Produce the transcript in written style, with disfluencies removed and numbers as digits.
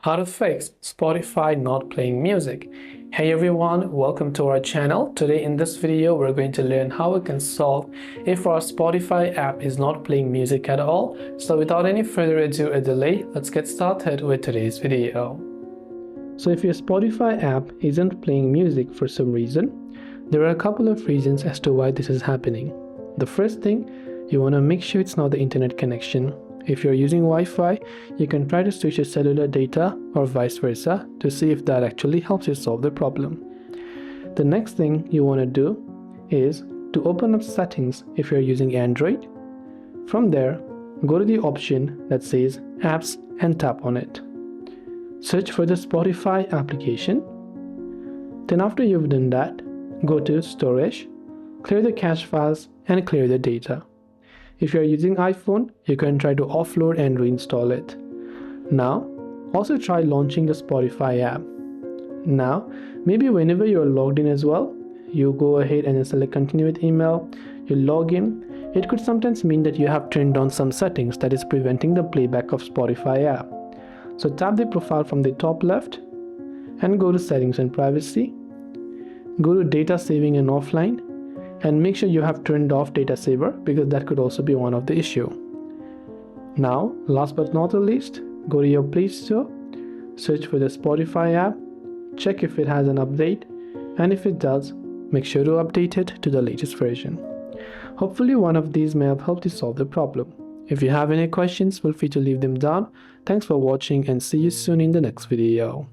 How to fix Spotify not playing music. Hey everyone, welcome to our channel. Today in this video we're going to learn how we can solve if our Spotify app is not playing music at all. So without any further ado or delay, let's get started with today's video. So if your Spotify app isn't playing music for some reason, there are a couple of reasons as to why this is happening. The first thing, you want to make sure it's not the internet connection. If you're using Wi-Fi, you can try to switch your cellular data or vice versa to see if that actually helps you solve the problem. The next thing you want to do is to open up settings if you're using Android. From there, go to the option that says apps and tap on it. Search for the Spotify application. Then after you've done that, go to storage, clear the cache files and clear the data. If you are using iPhone, you can try to offload and reinstall it. Now, also try launching the Spotify app. Now, maybe whenever you are logged in as well, you go ahead and select continue with email, you log in. It could sometimes mean that you have turned on some settings that is preventing the playback of Spotify app. So tap the profile from the top left and go to settings and privacy. Go to data saving and offline. And make sure you have turned off data saver because that could also be one of the issue. Now, last but not the least, go to your Play Store, search for the Spotify app, check if it has an update, and if it does, make sure to update it to the latest version. Hopefully one of these may have helped you solve the problem. If you have any questions, feel free to leave them down. Thanks for watching and see you soon in the next video.